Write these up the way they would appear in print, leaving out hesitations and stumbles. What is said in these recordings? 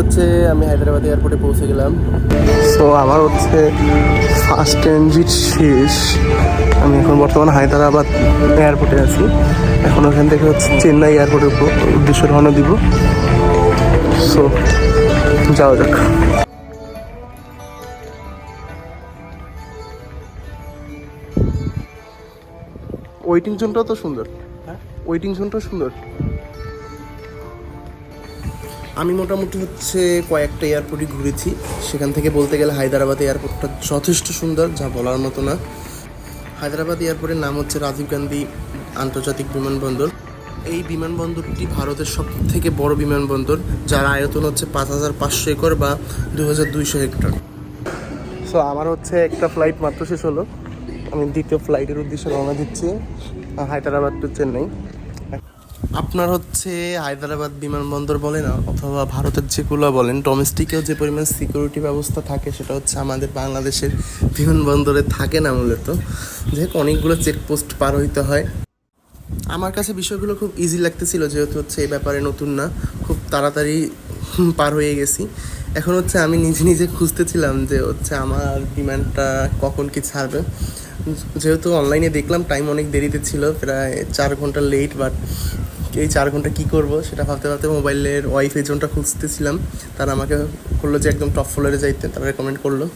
হচ্ছে আমি হায়দ্রাবাদ এয়ারপোর্টে পৌঁছে গেলাম। সো আমার হচ্ছে ফার্স্ট ট্রানজিট শেষ। আমি এখন বর্তমানে হায়দ্রাবাদ এয়ারপোর্টে আছি। এখন ওখান থেকে হচ্ছে চেন্নাই এয়ারপোর্টের উদ্দেশ্যে রওনা দিব। সো যাওয়া যাক। ওয়েটিং জোনটাও তো সুন্দর। হ্যাঁ, ওয়েটিং জোনটাও সুন্দর। আমি মোটামুটি হচ্ছে কয়েকটা এয়ারপোর্টই ঘুরেছি। সেখান থেকে বলতে গেলে হায়দ্রাবাদ এয়ারপোর্টটা যথেষ্ট সুন্দর, যা বলার মতো না। হায়দ্রাবাদ এয়ারপোর্টের নাম হচ্ছে রাজীব গান্ধী আন্তর্জাতিক বিমানবন্দর। এই বিমানবন্দরটি ভারতের সব থেকে বড় বিমানবন্দর, যার আয়তন হচ্ছে 5500 একর বা 2200 হেক্টর। সো আমার হচ্ছে একটা ফ্লাইট মাত্র শেষ হলো। আমি দ্বিতীয় ফ্লাইটের উদ্দেশ্যে রওনা দিচ্ছি, হায়দ্রাবাদ টু চেন্নাই। আপনার হচ্ছে হায়দ্রাবাদ বিমানবন্দর বলেন অথবা ভারতের যেগুলো বলেন, ডোমেস্টিকেও যে পরিমাণ সিকিউরিটি ব্যবস্থা থাকে সেটা হচ্ছে আমাদের বাংলাদেশের বিমানবন্দরে থাকে না মূলত। যেহেতু অনেকগুলো চেকপোস্ট পার হইতে হয়। আমার কাছে বিষয়গুলো খুব ইজি লাগতেছিল, যেহেতু হচ্ছে এই ব্যাপারে নতুন না, খুব তাড়াতাড়ি পার হয়ে গেছি। এখন হচ্ছে আমি নিজে নিজে খুঁজতেছিলাম যে হচ্ছে আমার বিমানটা কখন কি ছাড়বে। যেহেতু অনলাইনে দেখলাম টাইম অনেক দেরিতে ছিল, প্রায় 4 ঘন্টা লেট। বাট এই 4 ঘন্টা কী করবো সেটা ভাবতে ভাবতে মোবাইলের ওয়াইফাই জোনটা খুঁজতেছিলাম। তারা আমাকে বললো যে একদম টপ ফ্লোরে যাইতে, তারা রেকমেন্ড করলো।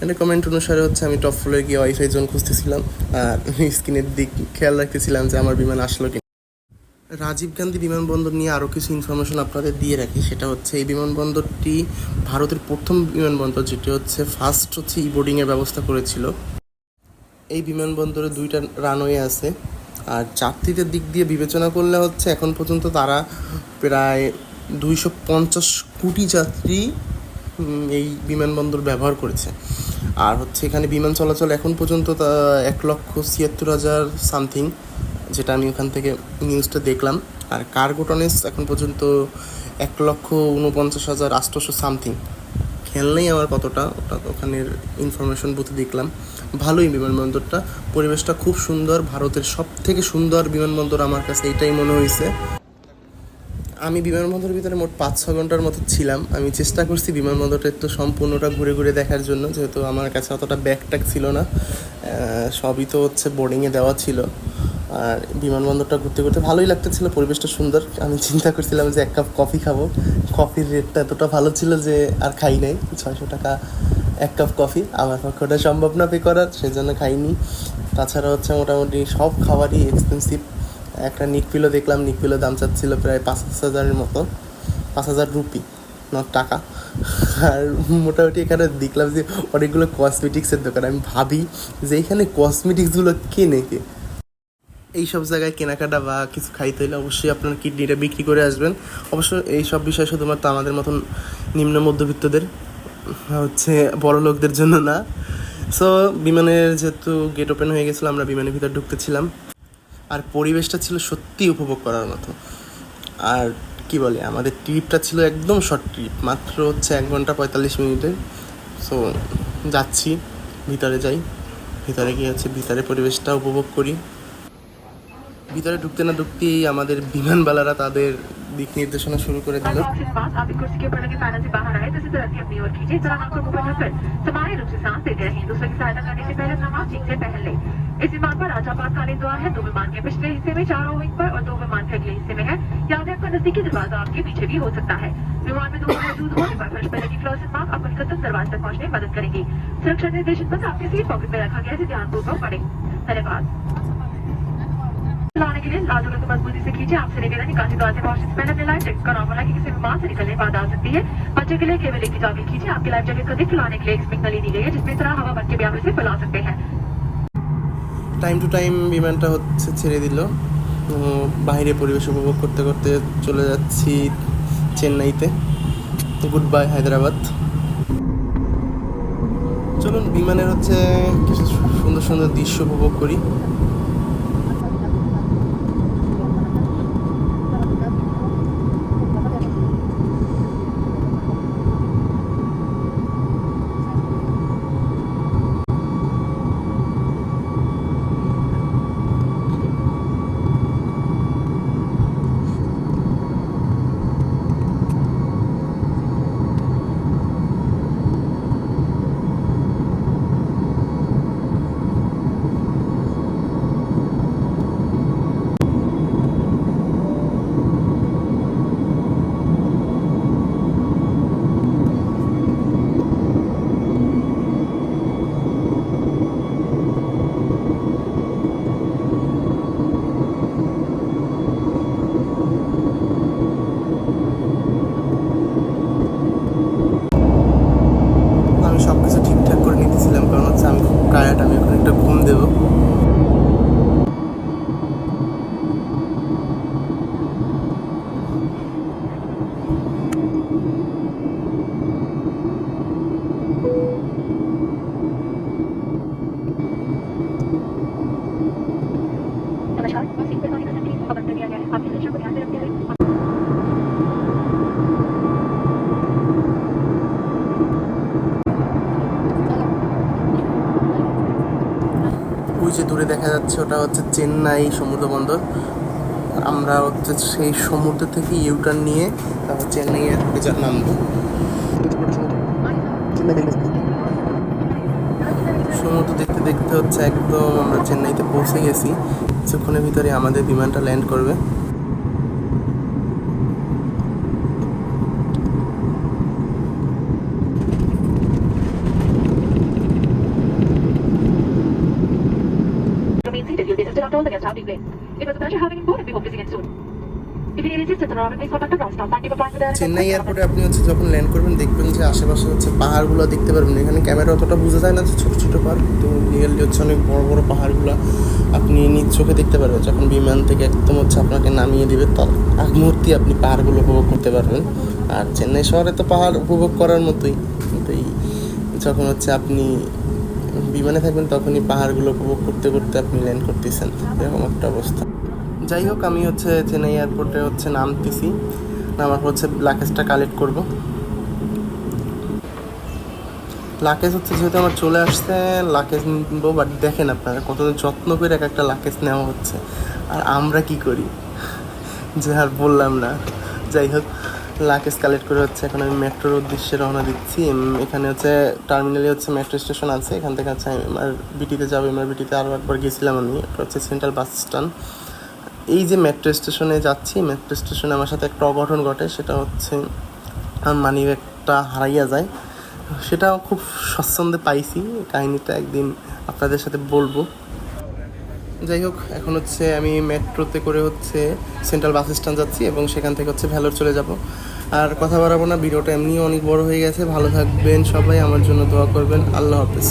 রেকমেন্ড অনুসারে হচ্ছে আমি টপ ফ্লোরে গিয়ে ওয়াইফাই জোন খুঁজতেছিলাম আর স্ক্রিনের দিক খেয়াল রাখতেছিলাম যে আমার বিমান আসলো কি। রাজীব গান্ধী বিমানবন্দর নিয়ে আরও কিছু ইনফরমেশন আপনাদের দিয়ে রাখি। সেটা হচ্ছে এই বিমানবন্দরটি ভারতের প্রথম বিমানবন্দর, যেটি হচ্ছে ফার্স্ট হচ্ছে ই বোর্ডিংয়ের ব্যবস্থা করেছিল। এই বিমানবন্দরে 2টা রানওয়ে আছে। আর যাত্রীদের দিক দিয়ে বিবেচনা করলে হচ্ছে এখন পর্যন্ত তারা প্রায় 250 কোটি যাত্রী এই বিমানবন্দর ব্যবহার করেছে। আর হচ্ছে এখানে বিমান চলাচল এখন পর্যন্ত 1,76,000 সামথিং, যেটা আমি ওখান থেকে নিউজটা দেখলাম। আর কার্গো টনেজ এখন পর্যন্ত 1,49,800 সামথিং। খেয়াল নেই আমার কতটা, ওটা ওখানের ইনফরমেশন বুথে দেখলাম। ভালোই বিমানবন্দরটা, পরিবেশটা খুব সুন্দর। ভারতের সব থেকে সুন্দর বিমানবন্দর আমার কাছে এইটাই মনে হয়েছে। আমি বিমানবন্দরের ভিতরে মোট 5-6 ঘন্টার মতো ছিলাম। আমি চেষ্টা করছি বিমানবন্দরটা একটু সম্পূর্ণটা ঘুরে ঘুরে দেখার জন্য, যেহেতু আমার কাছে অতটা ব্যাগ ছিল না। সবই তো হচ্ছে বোর্ডিংয়ে দেওয়া ছিল। আর বিমানবন্দরটা ঘুরতে ঘুরতে ভালোই লাগতেছিল, পরিবেশটা সুন্দর। আমি চিন্তা করছিলাম যে 1 কাপ কফি খাবো। কফির রেটটা এতটা ভালো ছিল যে আর খাই নাই। 600 টাকা 1 কাপ কফি, আমার পক্ষে ওটা সম্ভব না পে করার, সেজন্য খাইনি। তাছাড়া হচ্ছে মোটামুটি সব খাবারই এক্সপেন্সিভ। একটা নিকপিলো দেখলাম, নিকপিলো দাম চাচ্ছিল প্রায় 5,000-এর মতো, 5,000 রুপি, নট টাকা। আর মোটামুটি এখানে দেখলাম যে অনেকগুলো কসমেটিক্সের দোকান। আমি ভাবি যে এইখানে কসমেটিক্সগুলো কেনে কে? এইসব জায়গায় কেনাকাটা বা কিছু খাইতে হলে অবশ্যই আপনার কিডনিটা বিক্রি করে আসবেন। অবশ্য এই সব বিষয় শুধুমাত্র আমাদের মতন নিম্ন মধ্যবিত্তদের, হচ্ছে বড় লোকদের জন্য না। সো বিমানের যেহেতু গেট ওপেন হয়ে গেছিলো, আমরা বিমানের ভিতর ঢুকতেছিলাম। আর পরিবেশটা ছিল সত্যি উপভোগ করার মতো। আর কি বলে, আমাদের ট্রিপটা ছিল একদম শর্ট ট্রিপ, মাত্র হচ্ছে 1 ঘন্টা 45 মিনিটের। সো যাচ্ছি, ভিতরে যাই, ভিতরে গিয়ে হচ্ছে ভিতরে পরিবেশটা উপভোগ করি। ভিতরে ঢুকতে না ঢুকতেই আমাদের বিমানবালারা তাদের দিক নির্দেশনা শুরু করে দিল। इस विमान पर आपातकालीन द्वार है। 2 विमान के पिछले हिस्से में 4 विंग पर और 2 विमान के अगले हिस्से में है। याद है, आपका नजदीकी दरवाजा आपके पीछे भी हो सकता है। विमान में 2 मौजूद होने पर फर्स्ट पहले की क्लोजर मार्क आपको निकटतम दरवाजे तक पहुंचने में मदद करेंगी। सुरक्षा निर्देशन पत्र आपके सीट पॉकेट में रखा गया है, ध्यानपूर्वक पढ़ें। धन्यवाद। लाने के लिए लाल को मजबूती से खींचे। आपसे निवेदन है, निकासी द्वार से पहुंचने से पहले अपने लाइफ जैकेट का नॉर्मल है कि किसी विमान से निकलने बाद आ सकती है। बच्चे के लिए केवल एक की चाबी खींचे। आपकी लाइफ जैकेट को दिख लाने के लिए एक स्प्रिंग नली दी गई है, जिसमें तरह हवा भर के भी आप इसे फैला सकते हैं। টাইম টু টাইম বিমানটা হচ্ছে ছেড়ে দিল। বাইরে পরিবেশ উপভোগ করতে করতে চলে যাচ্ছি চেন্নাইতে। Good bye Hyderabad. চলুন বিমানের হচ্ছে কিছু সুন্দর সুন্দর দৃশ্য উপভোগ করি। দূরে দেখা যাচ্ছে ওটা হচ্ছে চেন্নাই সমুদ্র বন্দর। আমরা হচ্ছে সেই সমুদ্র থেকে ইউটার্ন নিয়ে তারপর চেন্নাই এয়ারপোর্টে নামবো। সমুদ্র দেখতে দেখতে হচ্ছে একদম আমরা চেন্নাইতে পৌঁছে গেছি। কিছুক্ষণের ভিতরে আমাদের বিমানটা ল্যান্ড করবে। Remain seated. You'll be assisted on all the guests boarding plane. It was a pleasure having you aboard and we hope to see you again soon. If you need assistance on arrival, please contact the ground staff. Thank you for flying with us. Chennai এয়ারপোর্টে আপনি হচ্ছে যখন land করবেন দেখবেন যে আশেপাশে হচ্ছে পাহাড়গুলো দেখতে পারবেন। এখানে ক্যামেরা অতটা বোঝা যায় না যে ছোটো ছোটো পাহাড়, তো রিয়েলি হচ্ছে অনেক বড় বড় পাহাড়গুলো আপনি নিজ চোখে দেখতে পারবেন। যখন বিমান থেকে একদম হচ্ছে আপনাকে নামিয়ে দিবে তার আগ মুহূর্তে আপনি পাহাড়গুলো উপভোগ করতে পারবেন। আর চেন্নাই শহরে তো পাহাড় উপভোগ করার মতোই, কিন্তু এই যখন হচ্ছে আপনি বিমানে থাকবেন তখনই পাহাড়গুলো উপভোগ করতে করতে আপনি ল্যান্ড করতেছেন, এরকম একটা অবস্থা। যাই হোক, আমি হচ্ছে চেন্নাই এয়ারপোর্টে হচ্ছে নামতেছি। নামার পর হচ্ছে লাগেজটা কালেক্ট করব। লাগেজ হচ্ছে যেহেতু আমার চলে আসছে, লাগেজ নিব। বাট দেখেন আপনারা কত যত্ন করে এক একটা লাগেজ নেওয়া হচ্ছে, আর আমরা কি করি যে আর বললাম না। যাই হোক, লাগেজ কালেক্ট করে হচ্ছে এখন আমি মেট্রোর উদ্দেশ্যে রওনা দিচ্ছি। এখানে হচ্ছে টার্মিনালে হচ্ছে মেট্রো স্টেশন আছে, এখান থেকে হচ্ছে আমার বিটিতে যাবো। আমার বিটিতে আরও একবার গেছিলাম আমি, এটা হচ্ছে সেন্ট্রাল বাস স্ট্যান্ড। এই যে মেট্রো স্টেশনে যাচ্ছি, মেট্রো স্টেশনে আমার সাথে একটা অঘটন ঘটে। সেটা হচ্ছে আমার মানি ব্যাগটা হারাইয়া যায়। সেটাও খুব স্বচ্ছন্দে পাইছি, কাহিনিটা একদিন আপনাদের সাথে বলবো। যাই হোক, এখন হচ্ছে আমি মেট্রোতে করে হচ্ছে সেন্ট্রাল বাস স্ট্যান্ড যাচ্ছি এবং সেখান থেকে হচ্ছে ভ্যালোর চলে যাব। আর কথা বাড়াবো না, ভিডিওটা এমনিও অনেক বড় হয়ে গেছে। ভালো থাকবেন সবাই, আমার জন্য দোয়া করবেন। আল্লাহ হাফেজ।